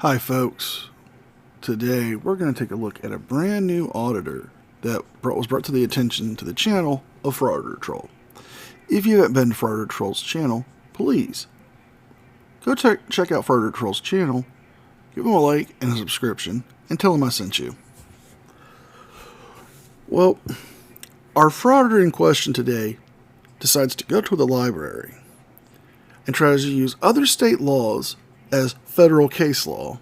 Hi folks, today we're going to take a look at a brand new auditor that was brought to the attention to the channel of Frauditor. If you haven't been to Frauditor's channel, please go check out Frauditor's channel, give him a like and a subscription, and tell him I sent you. Well, our frauditor in question today decides to go to the library and tries to use other state laws as federal case law,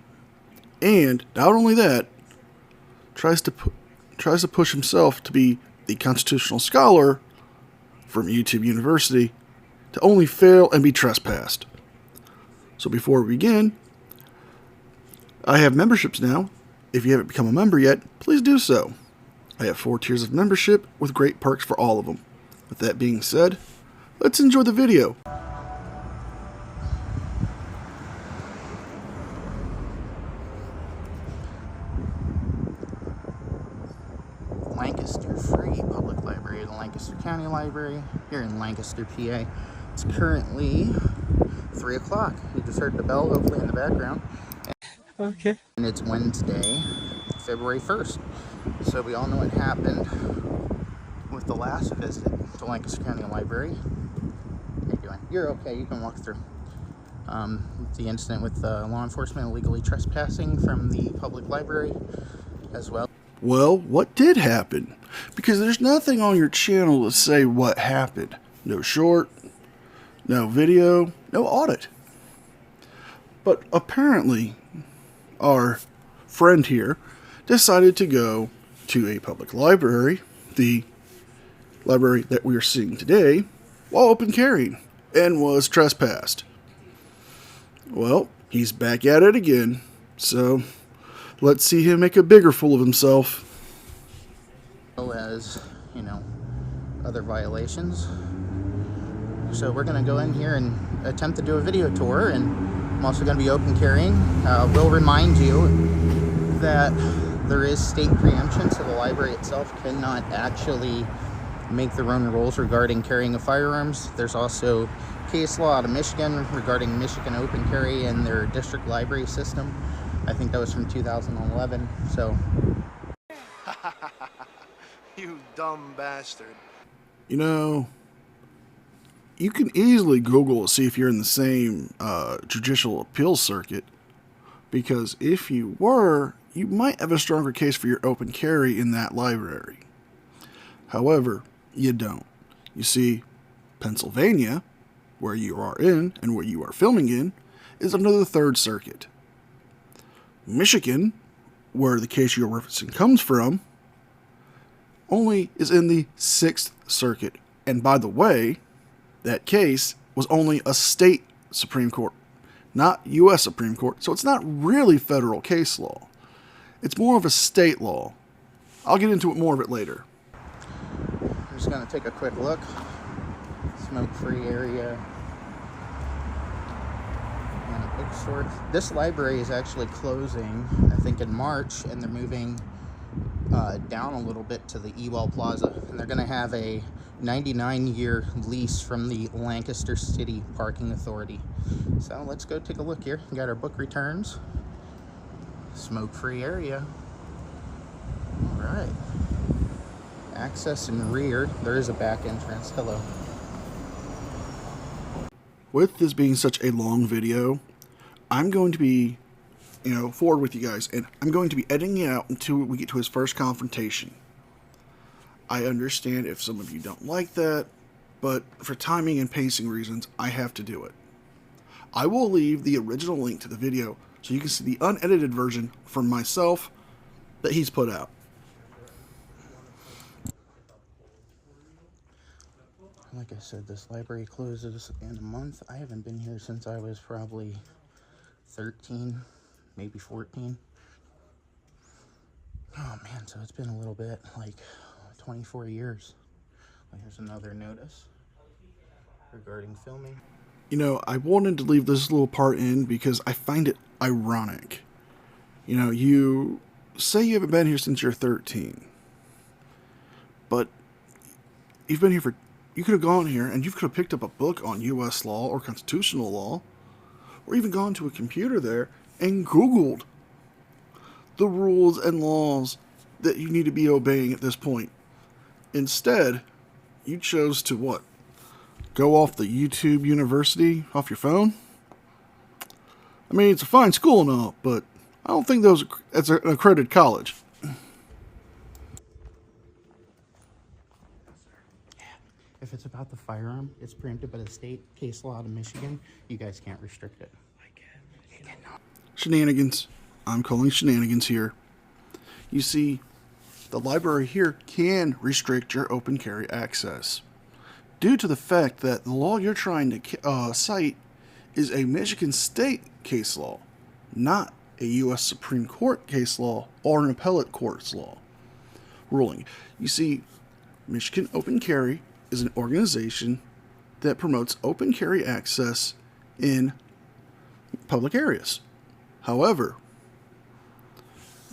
and not only that, tries to push himself to be the constitutional scholar from YouTube University to only fail and be trespassed. So before we begin, I have memberships now. If you haven't become a member yet, please do so. I have 4 tiers of membership with great perks for all of them. With that being said, let's enjoy the video. Lancaster Free Public Library, the Lancaster County Library here in Lancaster, PA. It's currently 3 o'clock. You just heard the bell, hopefully, in the background. Okay. And it's Wednesday, February 1st. So we all know what happened with the last visit to Lancaster County Library. How you doing? You're okay. You can walk through. The incident with law enforcement illegally trespassing from the public library as well. Well, what did happen? Because there's nothing on your channel to say what happened. No short, no video, no audit. But apparently, our friend here decided to go to a public library, the library that we are seeing today, while open carrying, and was trespassed. Well, he's back at it again, so let's see him make a bigger fool of himself. As, other violations. So we're going to go in here and attempt to do a video tour, and I'm also going to be open carrying. We'll remind you that there is state preemption, so the library itself cannot actually make their own rules regarding carrying of firearms. There's also case law out of Michigan regarding Michigan open carry and their district library system. I think that was from 2011. So you dumb bastard. You can easily Google to see if you're in the same judicial appeals circuit, because if you were, you might have a stronger case for your open carry in that library. However, you don't. You see, Pennsylvania, where you are in and where you are filming in, is under the 3rd Circuit. Michigan, where the case you're referencing comes from, only is in the 6th Circuit. And by the way, that case was only a state Supreme Court, not U.S. Supreme Court, so it's not really federal case law. It's more of a state law. I'll get into it more of it later. I'm just going to take a quick look. Smoke-free area. And a bookstore. This library is actually closing, I think, in March, and they're moving down a little bit to the Ewell Plaza, and they're going to have a 99-year lease from the Lancaster City Parking Authority. So let's go take a look here. We got our book returns. Smoke-free area. All right. Access and rear. There is a back entrance. Hello. With this being such a long video, I'm going to be forward with you guys, and I'm going to be editing it out until we get to his first confrontation. I understand if some of you don't like that, but for timing and pacing reasons, I have to do it. I will leave the original link to the video so you can see the unedited version from myself that he's put out. Like I said, this library closes in a month. I haven't been here since I was probably 13, maybe 14. Oh man, so it's been a little bit, like 24 years. Here's another notice regarding filming. I wanted to leave this little part in because I find it ironic. You say you haven't been here since you're 13, but you've been here for, you could have gone here and you could have picked up a book on U.S. law or constitutional law, or even gone to a computer there and Googled the rules and laws that you need to be obeying at this point. Instead, you chose to what? Go off the YouTube University off your phone? I mean, it's a fine school and all, but I don't think it's an accredited college. If it's about the firearm, it's preempted by the state case law of Michigan. You guys can't restrict it. I can. You cannot. Shenanigans. I'm calling shenanigans here. You see, the library here can restrict your open carry access due to the fact that the law you're trying to cite is a Michigan state case law, not a U.S. Supreme Court case law or an appellate court's law ruling. You see, Michigan Open Carry is an organization that promotes open carry access in public areas. However,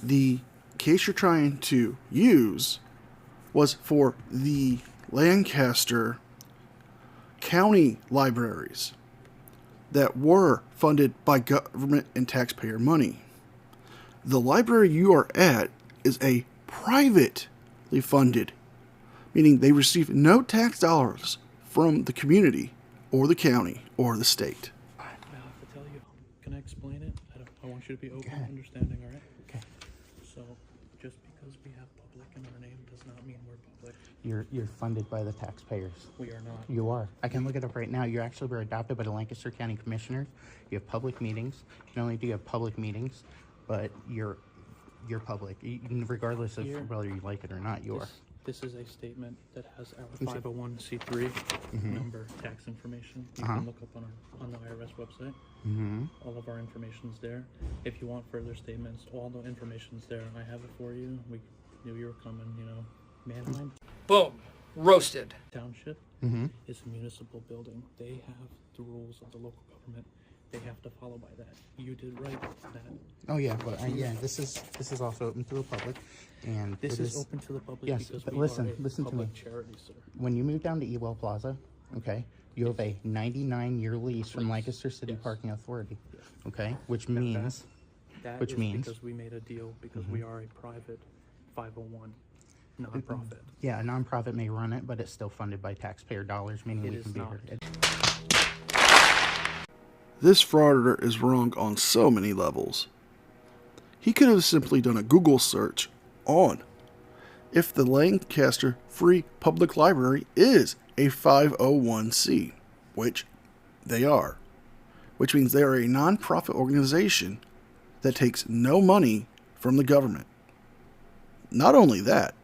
the case you're trying to use was for the Lancaster County libraries that were funded by government and taxpayer money. The library you are at is a privately funded, meaning they receive no tax dollars from the community or the county or the state. I have to tell you. Can I explain it? I want you to be open and understanding, all right? Okay. So, just because we have public in our name does not mean we're public. You're funded by the taxpayers. We are not. You are. I can look it up right now. You actually were adopted by the Lancaster County Commissioners. You have public meetings. Not only do you have public meetings, but you're public. Regardless of whether you like it or not, you are. This is a statement that has our 501c3 number, tax information. You can look up on the IRS website. All of our information's there. If you want further statements, all the information's there. I have it for you. We knew you were coming, Manheim Boom. Roasted. Township is a municipal building. They have the rules of the local government. They have to follow by that. You did right with that. Oh yeah, but this is also open to the public, and This is open to the public Yes, because but we listen are a to me. public charity, sir. When you move down to Ewell Plaza, okay, you have a 99-year lease from Lancaster City Parking Authority, okay, which means That is because we made a deal because we are a private 501 nonprofit. yeah, a nonprofit may run it, but it's still funded by taxpayer dollars, meaning It we is can be not. here. This frauditor is wrong on so many levels. He could have simply done a Google search on if the Lancaster Free Public Library is a 501c, which they are, which means they are a nonprofit organization that takes no money from the government. Not only that,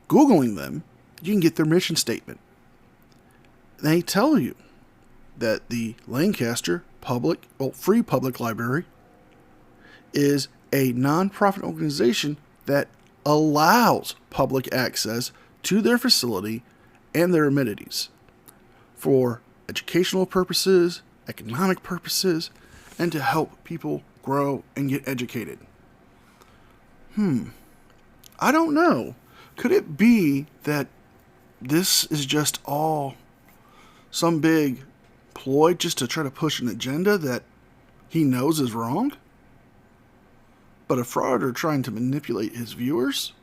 Googling them, you can get their mission statement. They tell you that the Lancaster Free Public Library is a nonprofit organization that allows public access to their facility and their amenities for educational purposes, economic purposes, and to help people grow and get educated. I don't know. Could it be that this is just all some big ploy just to try to push an agenda that he knows is wrong? But a frauditor trying to manipulate his viewers?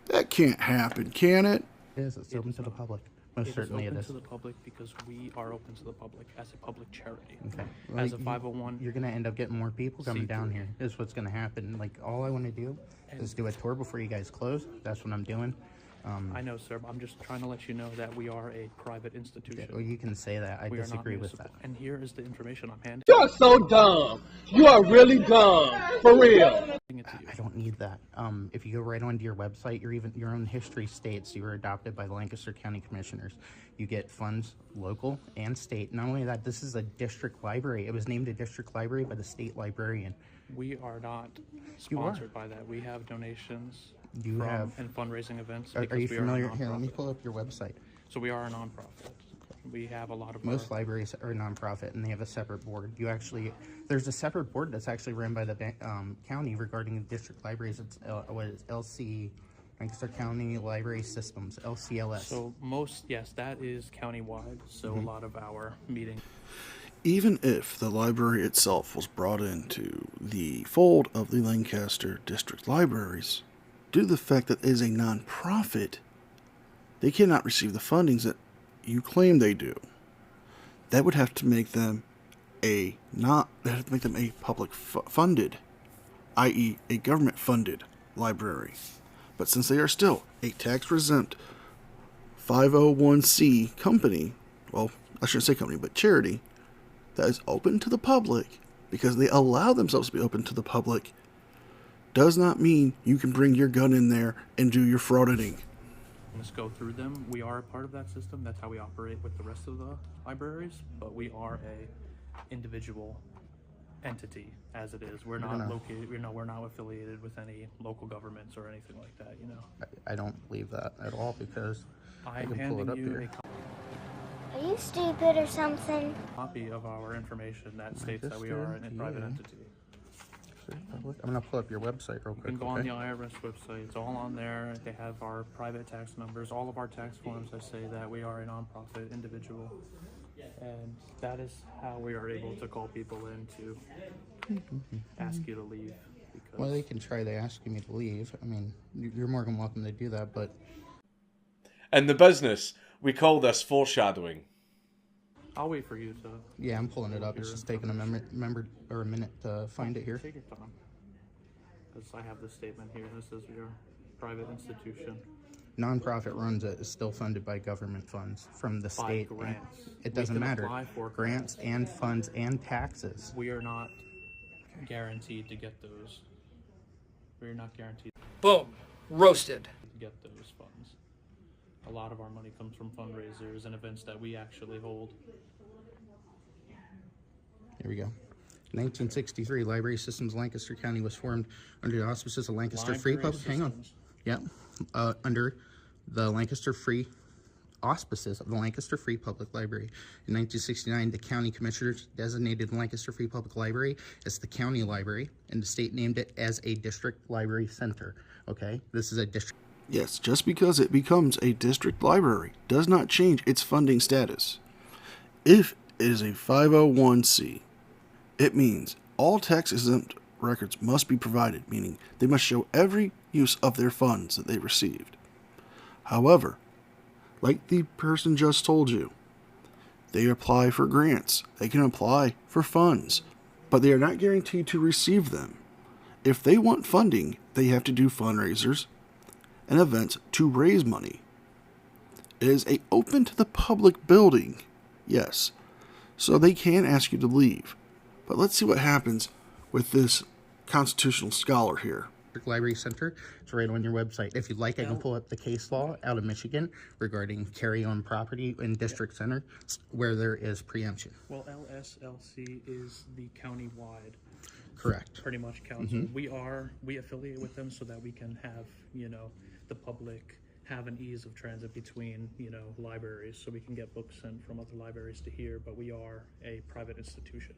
That can't happen, can it? It is. It's open to the public. Most certainly it It is. is open to the public because we are open to the public as a public charity. Okay. As a Like, 501. You're gonna end up getting more people coming down here. Is what's gonna happen. Like, all I want to do is do a tour before you guys close. That's what I'm doing. I know, sir, but I'm just trying to let you know that we are a private institution. Well, you can say that. I We are not disagree with municipal. that. And here is the information I'm handing You're so dumb. You are really dumb. For real. it to you. I don't need that. If you go right onto your website, your own history states you were adopted by the Lancaster County Commissioners. You get funds local and state. Not only that, this is a district library. It was named a district library by the state librarian. We are not You are. sponsored by that. We have donations You from have. and fundraising events. Are because you we familiar? Are a Here, let me nonprofit. pull up your website. So we are a nonprofit. We have a lot of Most libraries are nonprofit, and they have a separate board. There's a separate board that's actually run by the county regarding the district libraries. It's what is LC, Lancaster County Library Systems, LCLS. So yes, that is countywide. So a lot of our meetings. Even if the library itself was brought into the fold of the Lancaster District Libraries, due to the fact that it is a non-profit, they cannot receive the fundings that you claim they do. That would have to make them a public funded, i.e. a government funded library. But since they are still a tax-exempt 501c company, well, I shouldn't say company, but charity, that is open to the public, because they allow themselves to be open to the public, does not mean you can bring your gun in there and do your frauditing. Let's go through them. We are a part of that system. That's how we operate with the rest of the libraries, but we are a individual entity as it is. We're not located, we're not affiliated with any local governments or anything like that, you know. I don't believe that at all, because I I'm can pull it handing up you here. Are you stupid or something? a copy of our information that states that we are a private entity. I'm gonna pull up your website real You quick. can go on the IRS website. It's all on there. They have our private tax numbers, all of our tax forms that say that we are a nonprofit individual. And that is how we are able to call people in to ask you to leave. Because Well, they can try to ask me to leave. I mean, you're more than welcome to do that, but In the business, we call this foreshadowing. I'll wait for you to. yeah, I'm pulling it up. It's just taking a minute to find it here. Take your time. Because I have this statement here that says we are a private institution. Nonprofit runs it is still funded by government funds from the By state. grants. It We doesn't can matter. apply for Grants and funds and taxes. We are not guaranteed to get those. We're not guaranteed Boom. Roasted. to get those funds. A lot of our money comes from fundraisers and events that we actually hold. Here we go. 1963, Library Systems Lancaster County was formed under the auspices of Lancaster Free Library Public. Hang on. systems. Yep. Under the Lancaster Free auspices of the Lancaster Free Public Library. In 1969, the county commissioners designated Lancaster Free Public Library as the county library, and the state named it as a district library center. Okay, this is a district. Yes, just because it becomes a district library does not change its funding status. If it is a 501c, it means all tax-exempt records must be provided, meaning they must show every use of their funds that they received. However, like the person just told you, they apply for grants, they can apply for funds, but they are not guaranteed to receive them. If they want funding, they have to do fundraisers and events to raise money. It is a open to the public building, yes, so they can ask you to leave. But let's see what happens with this constitutional scholar here. Library Center. It's right on your website. If you'd like, I can pull up the case law out of Michigan regarding carry-on property in district center where there is preemption. Well, LSLC is the county-wide, Correct. pretty much council. We affiliate with them so that we can have, you know, the public have an ease of transit between, you know, libraries, so we can get books sent from other libraries to here, but we are a private institution.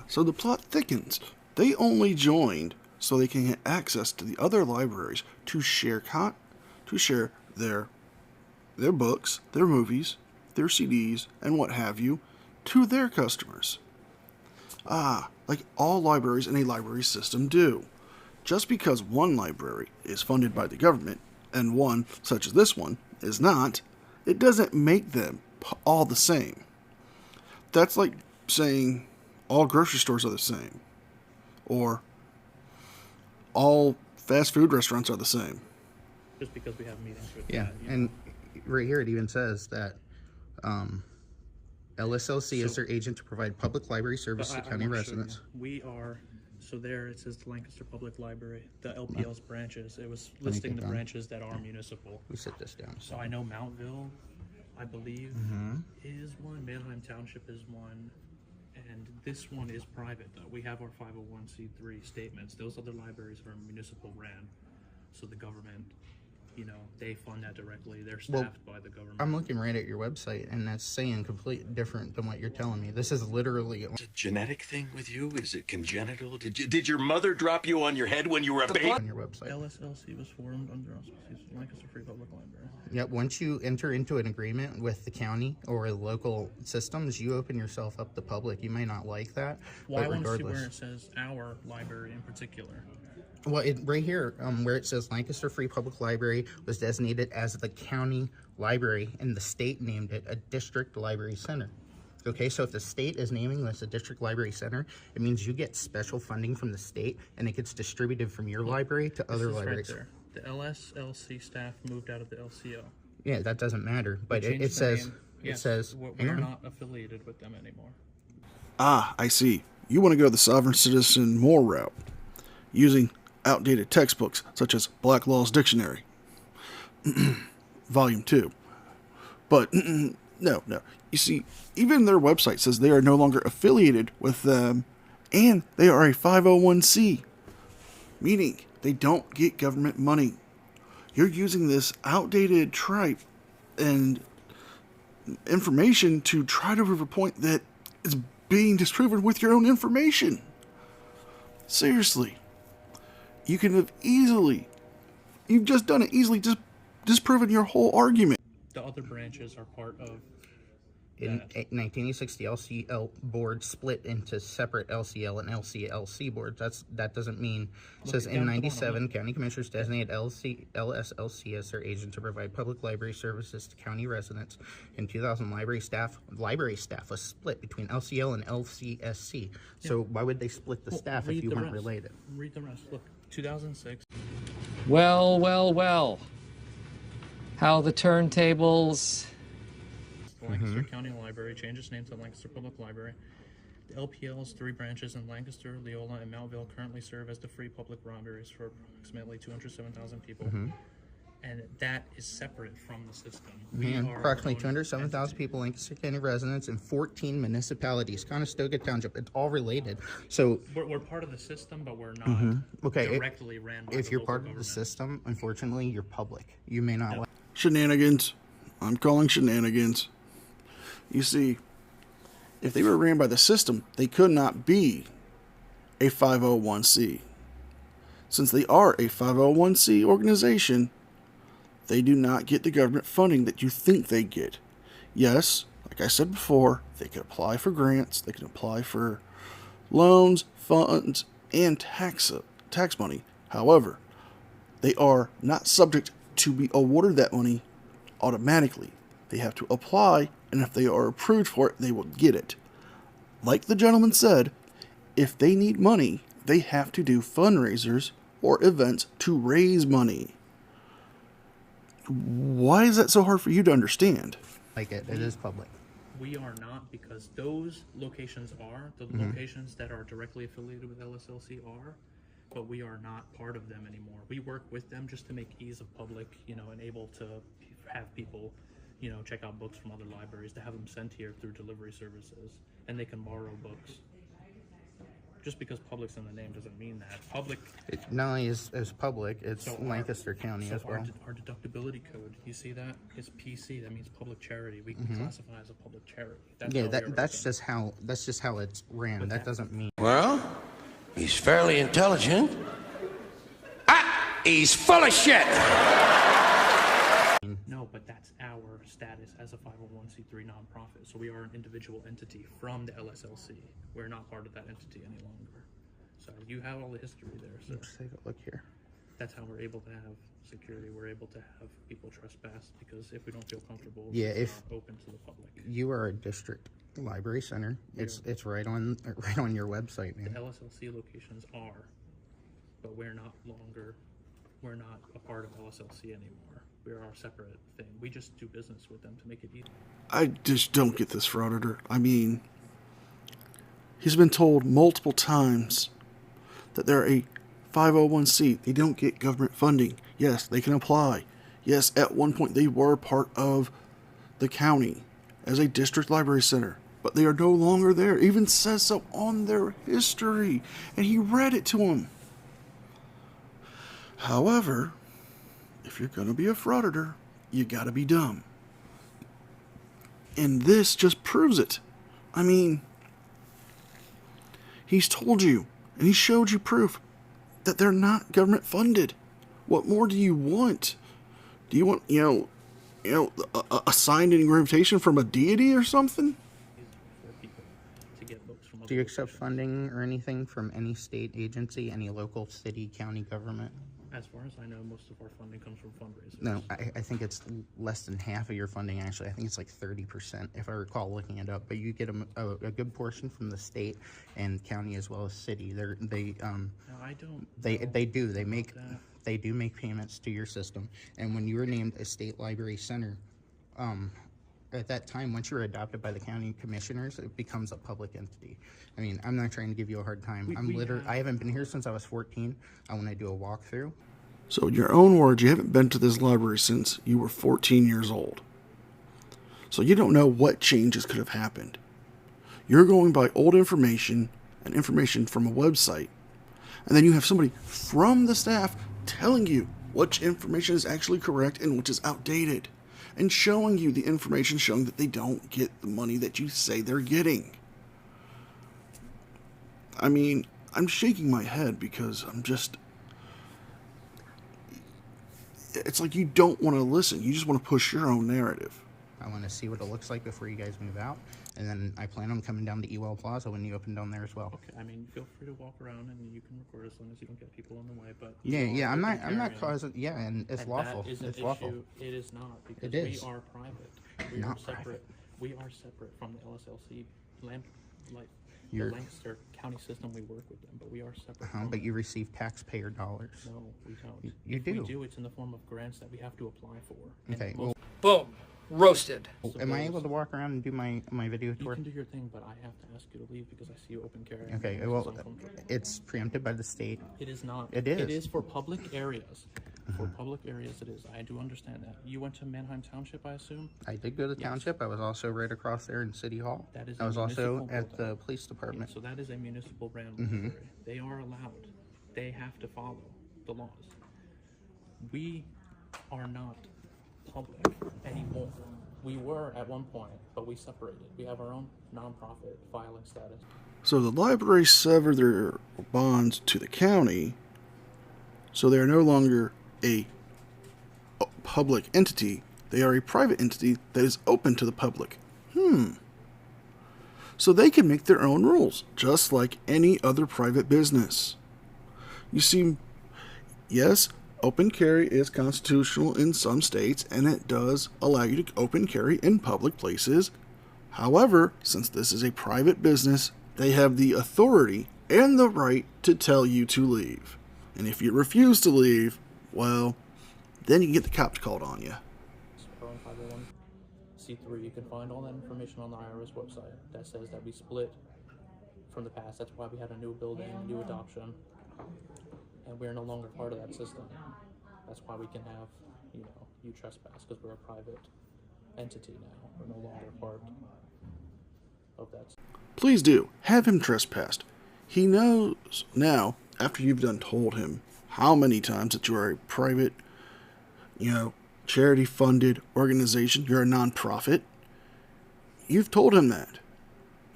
So the plot thickens. They only joined so they can get access to the other libraries to share their books, their movies, their CDs, and what have you, to their customers. Like all libraries in a library system do. Just because one library is funded by the government and one, such as this one, is not, it doesn't make them all the same. That's like saying all grocery stores are the same, or all fast food restaurants are the same. Just because we have meetings with Yeah, that, you and right here it even says that LSLC is So- their agent to provide public library service But to I county wanna show you. residents. We are, so there it says the Lancaster Public Library, the LPL's branches. It was listing the down. branches that are municipal. We sit this down. So I know Mountville, I believe, Mm-hmm. is one. Manheim Township is one. And this one is private, though. We have our 501c3 statements. Those other libraries are municipal ran. So the government, they fund that directly. They're Well, staffed by the government. I'm looking right at your website, and that's saying completely different than what you're telling me. This is literally... Is it a genetic thing with you? Is it congenital? Did your mother drop you on your head when you were a baby? On your website. LSLC was formed under auspices of Lancaster Free Public Library. Yeah, once you enter into an agreement with the county or local systems, you open yourself up to public. You may not like that, Well, I but want to see regardless... where it says our library in particular. Well, right here, where it says Lancaster Free Public Library was designated as the county library, and the state named it a district library center. Okay, so if the state is naming this a district library center, it means you get special funding from the state, and it gets distributed from your library to other libraries. Right there. The LSLC staff moved out of the LCO. Yeah, that doesn't matter, but it says... Yes, it says... we're not affiliated with them anymore. Ah, I see. You want to go the sovereign citizen more route, using outdated textbooks such as Black Law's Dictionary, Volume 2. But no. You see, even their website says they are no longer affiliated with them, and they are a 501c, meaning they don't get government money. You're using this outdated tripe and information to try to prove a point that is being disproven with your own information. Seriously. You can have you've just done it easily, just disproven your whole argument. The other branches are part of In 1986, the LCL board split into separate LCL and LCLC boards. That doesn't mean... It says in 97, county commissioners designated LSLC as their agent to provide public library services to county residents. In 2000, library staff was split between LCL and LCSC. So why would they split the staff if you weren't related? Read the rest. Look, 2006. Well. How the turntables... The Lancaster County Library changed its name to Lancaster Public Library. The LPL's 3 branches in Lancaster, Leola, and Mountville currently serve as the free public libraries for approximately 207,000 people. And that is separate from the system. Approximately 207,000 people, Lancaster County residents, in 14 municipalities, Conestoga Township. It's all related. So we're part of the system, but we're not directly ran by if you're part of the system, unfortunately, you're public. You may not... Shenanigans. I'm calling shenanigans. You see, if they were ran by the system, they could not be a 501c. Since they are a 501c organization, they do not get the government funding that you think they get. Yes, like I said before, they can apply for grants, they can apply for loans, funds, and tax money. However, they are not subject to be awarded that money automatically. They have to apply, and if they are approved for it, they will get it. Like the gentleman said, if they need money, they have to do fundraisers or events to raise money. Why is that so hard for you to understand? Like it is public. We are not, because those locations are, the locations that are directly affiliated with LSLC are, but we are not part of them anymore. We work with them just to make ease of public, and able to have people, check out books from other libraries, to have them sent here through delivery services, and they can borrow books. Just because public's in the name doesn't mean that. Public... It not only is public, it's Lancaster County as well. Our deductibility code, you see that? It's PC, that means public charity. We can classify as a public charity. That's just how it's ran. That doesn't mean... Well, he's fairly intelligent. He's full of shit! No, but that's our status as a 501c3 nonprofit. So we are an individual entity from the LSLC. We're not part of that entity any longer. So you have all the history there. So let's take a look here. That's how we're able to have security. We're able to have people trespass, because if we don't feel comfortable, if not open to the public. You are a district library center. It's right on your website, man. The LSLC locations are, but we're not a part of LSLC anymore. We're our separate thing. We just do business with them to make it easy. I just don't get this, Frauditor. I mean, he's been told multiple times that they're a 501c. They don't get government funding. Yes, they can apply. Yes, at one point they were part of the county as a district library center, but they are no longer there. It even says so on their history, and he read it to him. However, if you're gonna be a frauditor, you gotta be dumb. And this just proves it. I mean, he's told you, and he showed you proof that they're not government funded. What more do you want? Do you want, a signed invitation from a deity or something? Do you accept funding or anything from any state agency, any local city, county government? As far as I know, most of our funding comes from fundraisers. No, I think it's less than half of your funding, actually. I think it's like 30%, if I recall looking it up. But you get a good portion from the state and county as well as city. They do make payments to your system. And when you were named a state library center, at that time, once you're adopted by the county commissioners, it becomes a public entity. I mean, I'm not trying to give you a hard time. I haven't been here since I was 14. I want to do a walkthrough. So in your own words, you haven't been to this library since you were 14 years old. So you don't know what changes could have happened. You're going by old information and information from a website. And then you have somebody from the staff telling you which information is actually correct and which is outdated. And showing you the information showing that they don't get the money that you say they're getting. I mean, I'm shaking my head because it's like you don't want to listen. You just want to push your own narrative. I want to see what it looks like before you guys move out. And then I plan on coming down to Ewell Plaza when you open down there as well. Okay, I mean, feel free to walk around and you can record as long as you don't get people in the way. But yeah, I'm not causing. Yeah, and it's lawful. That is it's an lawful. issue. It is not because It is. we are private. We Not are separate. private. We are separate from the LSLC, You're- the Lancaster County system. We work with them, but we are separate. But you receive taxpayer dollars. No, we don't. You If do. We do. It's in the form of grants that we have to apply for. Okay. And Well, Boom. Roasted. am I able to walk around and do my video you tour? can do your thing, but I have to ask you to leave because I see you open carry. Okay. Well, it's preempted by the state. It is not. It is. It is for public areas. For public areas, it is. I do understand that. You went to Manheim Township, I assume? I did go to the Yes. township. I was also right across there in City Hall. That is I a was also municipal at the building. police department. So that is a municipal ran library. They are allowed. They have to follow the laws. We are not public anymore. We were at one point, but we separated. We have our own nonprofit filing status. So the library severed their bonds to the county, so they are no longer a public entity. They are a private entity that is open to the public. So they can make their own rules, just like any other private business. You see, yes, open carry is constitutional in some states, and it does allow you to open carry in public places. However, since this is a private business, they have the authority and the right to tell you to leave. And if you refuse to leave, well, then you can get the cops called on you. Pro and 501c3, you can find all that information on the IRS website that says that we split from the past. That's why we had a new building, a new adoption, and we're no longer part of that system. That's why we can have, you trespass, because we're a private entity now. We're no longer part of that. Please do, have him trespassed. He knows now, after you've done told him how many times that you are a private, charity-funded organization, you're a non-profit. You've told him that.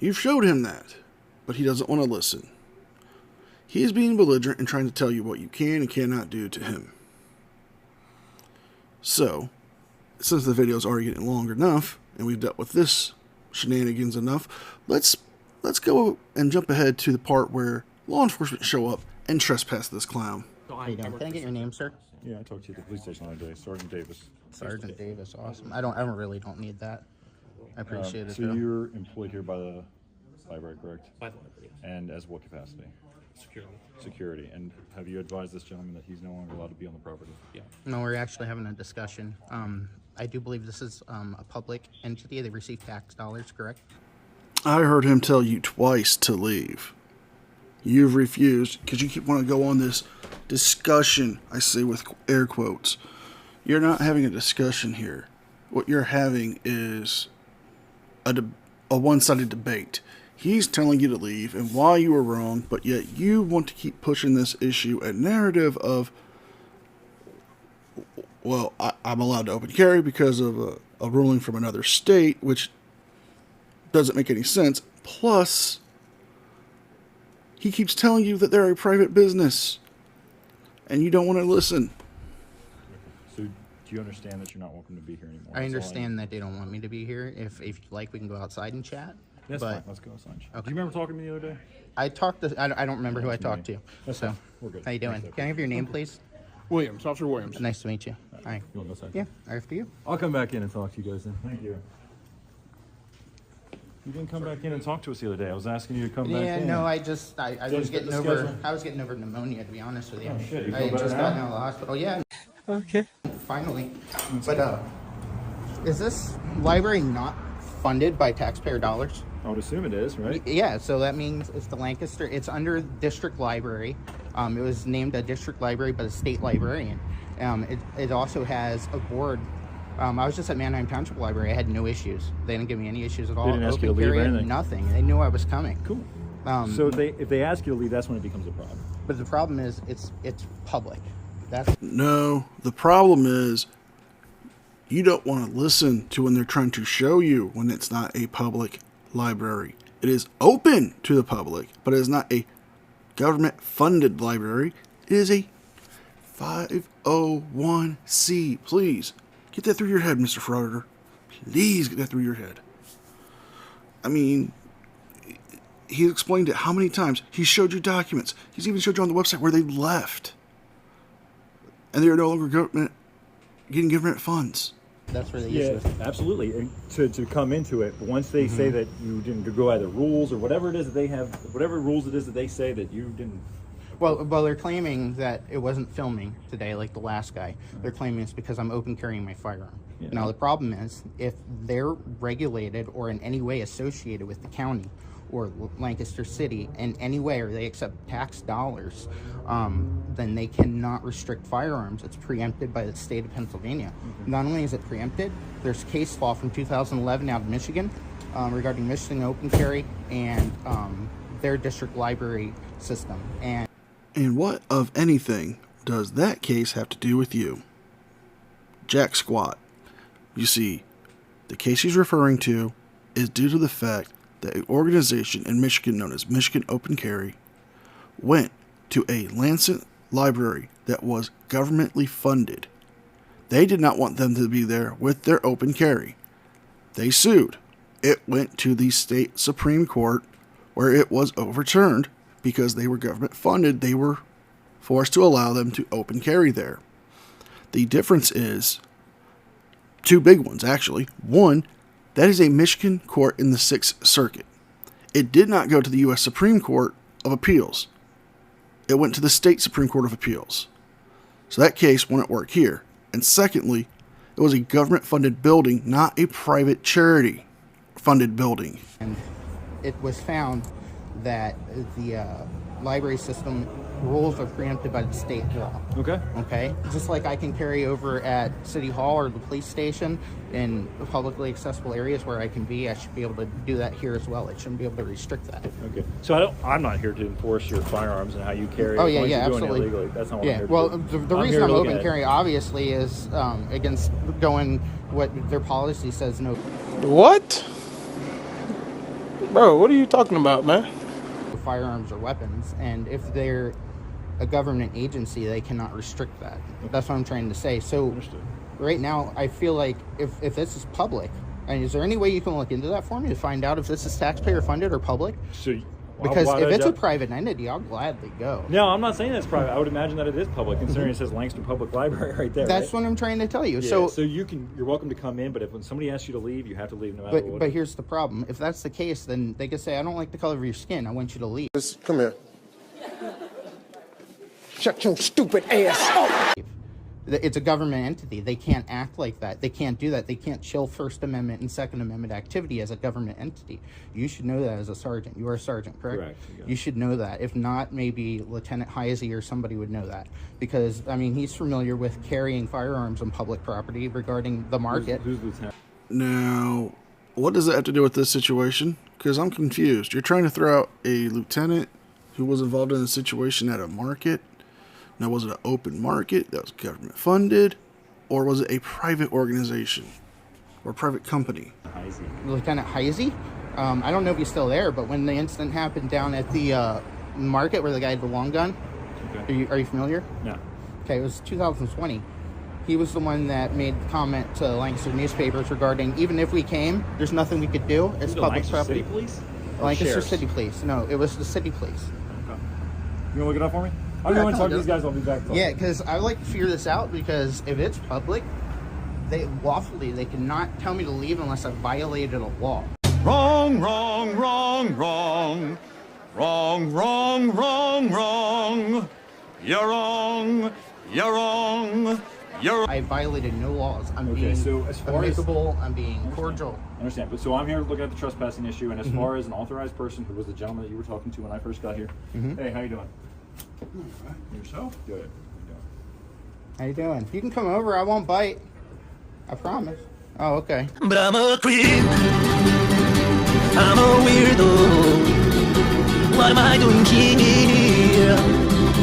You've showed him that. But he doesn't want to listen. He is being belligerent and trying to tell you what you can and cannot do to him. So, since the video is already getting long enough, and we've dealt with this shenanigans enough, let's go and jump ahead to the part where law enforcement show up and trespass this clown. So How you doing? Can I get your name, sir? Yeah, I talked to you at the police station the other day, Sergeant Davis. Sergeant Davis, awesome. I really don't need that. I appreciate it. So though. you're employed here by the library, correct? By the library, yes. And as what capacity? Security. Security. And have you advised this gentleman that he's no longer allowed to be on the property? Yeah. No, we're actually having a discussion. I do believe this is a public entity. They receive tax dollars, correct? I heard him tell you twice to leave. You've refused because you keep wanting to go on this discussion, I say with air quotes. You're not having a discussion here. What you're having is a one-sided debate. He's telling you to leave and why you were wrong, but yet you want to keep pushing this issue, a narrative of well, I'm allowed to open carry because of a ruling from another state, which doesn't make any sense. Plus, he keeps telling you that they're a private business, and you don't want to listen. So, do you understand that you're not welcome to be here anymore? I understand that they don't want me to be here. If you'd like, we can go outside and chat. That's fine. Let's go outside. Okay. Do you remember talking to me the other day? I talked to, I don't remember who I talked to. That's So, fine. We're good. how you doing? Thanks, Can I have your name, please? Williams, Officer Williams. Nice to meet you. Hi. You want to go outside? Yeah, after you. I'll come back in and talk to you guys then. Thank you. You didn't come back in and talk to us the other day. I was asking you to come back in. Yeah, no, I was getting over. I was getting over pneumonia, to be honest with you. Oh, shit. You I feel had better just now? gotten out of the hospital. Yeah. Okay. Finally. But is this library not funded by taxpayer dollars? I would assume it is, right? Yeah, so that means it's the Lancaster. It's under district library. It was named a district library by the state librarian. It also has a board. I was just at Manheim Township Library. I had no issues. They didn't give me any issues at all. They didn't ask you to leave or carry, anything? nothing. They knew I was coming. Cool. So if they ask you to leave, that's when it becomes a problem. But the problem is it's public. No, the problem is you don't want to listen to when they're trying to show you when it's not a public library. It is open to the public, but it is not a government-funded library. It is a 501c. Please, get that through your head, Mr. Frauditor. Please get that through your head. I mean, he explained it how many times? He showed you documents. He's even showed you on the website where they left. And they are no longer getting government funds. That's where the issue Yeah, is. absolutely. And to come into it, but once they say that you didn't go by the rules or whatever it is that they have, whatever rules it is that they say that you didn't. Well, they're claiming that it wasn't filming today like the last guy. They're claiming it's because I'm open carrying my firearm. Yeah. Now, the problem is if they're regulated or in any way associated with the county or Lancaster City in any way, or they accept tax dollars, then they cannot restrict firearms. It's preempted by the state of Pennsylvania. Not only is it preempted, there's case law from 2011 out of Michigan regarding Michigan open carry and their district library system. And what, of anything, does that case have to do with you? Jack squat. You see, the case he's referring to is due to the fact that an organization in Michigan known as Michigan Open Carry went to a Lancet library that was governmentally funded. They did not want them to be there with their open carry. They sued. It went to the state Supreme Court where it was overturned because they were government funded. They were forced to allow them to open carry there. The difference is two big ones, actually. One, that is a Michigan court in the 6th Circuit. It did not go to the U.S. Supreme Court of Appeals. It went to the state Supreme Court of Appeals. So that case wouldn't work here. And secondly, it was a government-funded building, not a private charity-funded building. And it was found that the library system rules are preempted by the state law. Okay. Okay? Just like I can carry over at City Hall or the police station in publicly accessible areas where I can be, I should be able to do that here as well. It shouldn't be able to restrict that. Okay. So I'm not here to enforce your firearms and how you carry. Oh, as yeah, long as yeah, you're doing it absolutely. illegally. That's not what I'm here to Well, do. the reason here I'm to look open at it. carry obviously is against going what their policy says no What? Bro, what are you talking about, man? firearms or weapons, and if they're a government agency, they cannot restrict that. That's what I'm trying to say. So Understood. right now, I feel like if this is public, and is there any way you can look into that for me to find out if this is taxpayer funded or public? So, Because why if did it's I- a private entity, I'll gladly go. No, I'm not saying that's private. I would imagine that it is public, considering it says Lancaster Public Library right there. That's right? what I'm trying to tell you. Yeah, So you're welcome to come in, but when somebody asks you to leave, you have to leave no matter what. but here's the problem. If that's the case, then they could say, I don't like the color of your skin. I want you to leave. Come here. Shut your stupid ass up. It's a government entity. They can't act like that. They can't do that. They can't chill First Amendment and Second Amendment activity as a government entity. You should know that as a sergeant. You are a sergeant, correct? Correct. You should know that. If not, maybe Lieutenant Heisey or somebody would know that. Because, I mean, he's familiar with carrying firearms on public property regarding the market. Who's lieutenant? Now, what does that have to do with this situation? Because I'm confused. You're trying to throw out a lieutenant who was involved in a situation at a market. Now, was it an open market that was government funded? or was it a private organization or private company? Lieutenant Heisey. I don't know if he's still there, but when the incident happened down at the market where the guy had the long gun, are you familiar? No. Okay, it was 2020. He was the one that made the comment to Lancaster newspapers regarding, even if we came, there's nothing we could do. It's public property. City Police? Lancaster City Police. No, it was the City Police. Okay. You gonna look it up for me? I'll go and talk to these guys. I'll be back. Yeah, because I would like to figure this out, because if it's public, they cannot tell me to leave unless I violated a law. Wrong, wrong, wrong, wrong. Wrong, wrong, wrong, wrong. You're wrong. You're wrong. I violated no laws. I'm being so as far amicable, I'm being cordial. I understand, but so I'm here looking at the trespassing issue, and as far as an authorized person, who was the gentleman that you were talking to when I first got here. Hey, how you doing? Right. Yourself? Good. How you doing? You can come over. I won't bite. I promise. Oh, okay. But I'm a creep. I'm a weirdo. What am I doing here?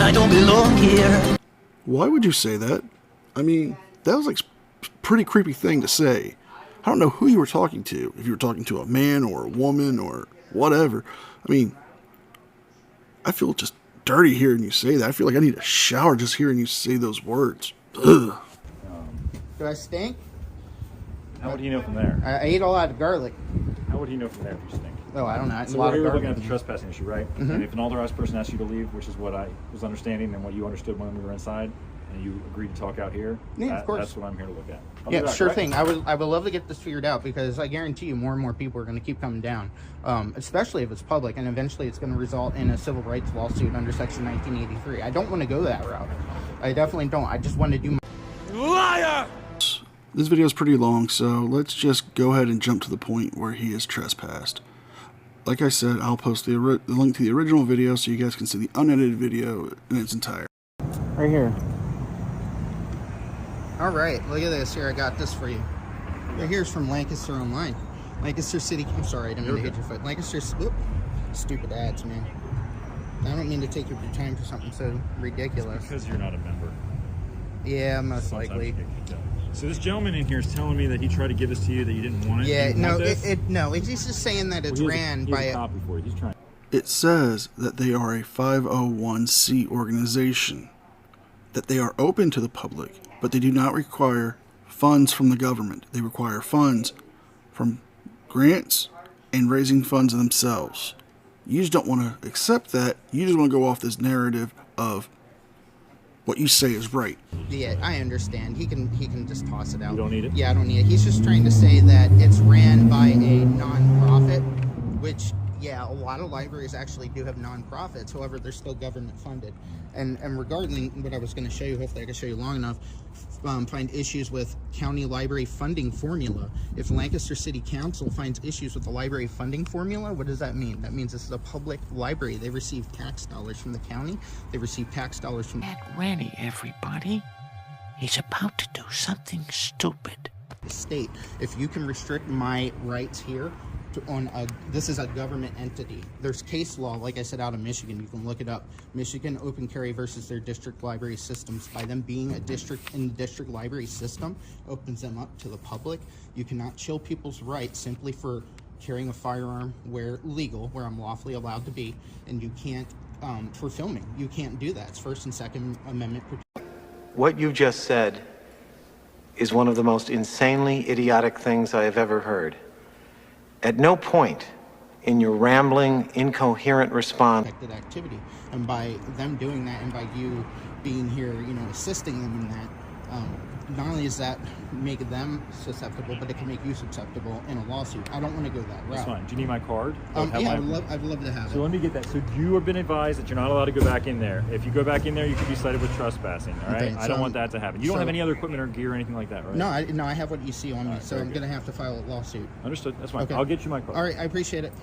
I don't belong here. Why would you say that? I mean, that was like a pretty creepy thing to say. I don't know who you were talking to, if you were talking to a man or a woman or whatever. I mean, I feel just dirty hearing you say that. I feel like I need a shower just hearing you say those words. Ugh. Do I stink? How would he know from there? I ate a lot of garlic. How would he know from there if you stink? Oh, I don't know. It's So a lot we're of here looking garlic. at the trespassing issue, right? And if an authorized person asks you to leave, which is what I was understanding and what you understood when we were inside, and you agreed to talk out here, Yeah, of course. That's what I'm here to look at. I'll Yeah, be back, sure right? thing. I would love to get this figured out, because I guarantee you more and more people are going to keep coming down, especially if it's public, and eventually it's going to result in a civil rights lawsuit under Section 1983. I don't want to go that route. I definitely don't. I just want to do my... Liar! This video is pretty long, so let's just go ahead and jump to the point where he is trespassed. Like I said, I'll post the link to the original video so you guys can see the unedited video in its entirety. Right here. All right, look at this. Here, I got this for you. Right here's from Lancaster Online. Lancaster City... I'm sorry, I didn't mean to hit your foot. Lancaster... Whoop. Stupid ads, man. I don't mean to take your time for something so ridiculous. Because you're not a member. Yeah, most Sometimes likely. you get kicked out. So this gentleman in here is telling me that he tried to give this to you, that you didn't want it. Yeah, You no, want this? he's just saying that it's Well, he has ran he by has a a... copy for you. He's trying. It says that they are a 501c organization, that they are open to the public, but they do not require funds from the government. They require funds from grants and raising funds themselves. You just don't want to accept that. You just want to go off this narrative of what you say is right. Yeah, I understand. He can just toss it out. You don't need it? Yeah, I don't need it. He's just trying to say that it's ran by a non-profit, which, yeah, a lot of libraries actually do have non-profits. However, they're still government funded. And regarding what I was going to show you, hopefully I can show you long enough, find issues with county library funding formula. If Lancaster City Council finds issues with the library funding formula, what does that mean? That means this is a public library. They receive tax dollars from the county. They receive tax dollars from... Get ready, everybody. He's about to do something stupid. The state. If you can restrict my rights here this is a government entity. There's case law, like I said, out of Michigan. You can look it up. Michigan Open Carry versus their district library systems. By them being a district in the district library system, opens them up to the public. You cannot chill people's rights simply for carrying a firearm where legal, where I'm lawfully allowed to be, and you can't for filming. You can't do that. It's First and Second Amendment protection. What you just said is one of the most insanely idiotic things I have ever heard. At no point in your rambling, incoherent response... activity. And by them doing that, and by you being here, assisting them in that, not only does that make them susceptible, but it can make you susceptible in a lawsuit. I don't want to go that route. That's fine. Do you need my card? Yeah, I'd love to have it. So let me get that. So you have been advised that you're not allowed to go back in there. If you go back in there, you could be cited with trespassing. All right. Okay, I don't want that to happen. You don't have any other equipment or gear or anything like that, right? No, I have what you see on me, right, so I'm going to have to file a lawsuit. Understood. That's fine. Okay. I'll get you my card. All right, I appreciate it.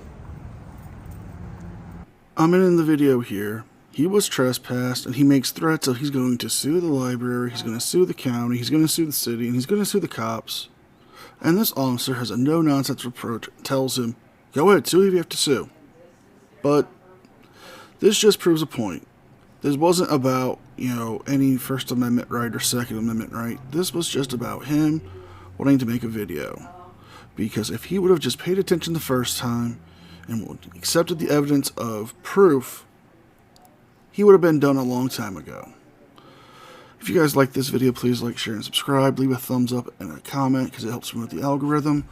I'm in the video here. He was trespassed, and he makes threats of he's going to sue the library, he's going to sue the county, he's going to sue the city, and he's going to sue the cops. And this officer has a no-nonsense approach, tells him, go ahead, sue if you have to sue. But this just proves a point. This wasn't about any First Amendment right or Second Amendment right. This was just about him wanting to make a video. Because if he would have just paid attention the first time and accepted the evidence of proof, he would have been done a long time ago. If you guys like this video, please like, share, and subscribe. Leave a thumbs up and a comment because it helps me with the algorithm.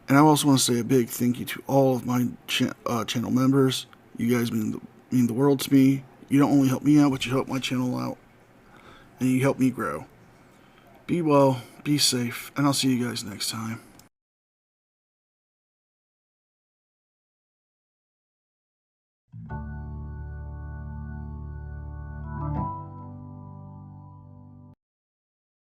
And I also want to say a big thank you to all of my channel members. You guys mean the world to me. You don't only help me out, but you help my channel out. And you help me grow. Be well, be safe, and I'll see you guys next time.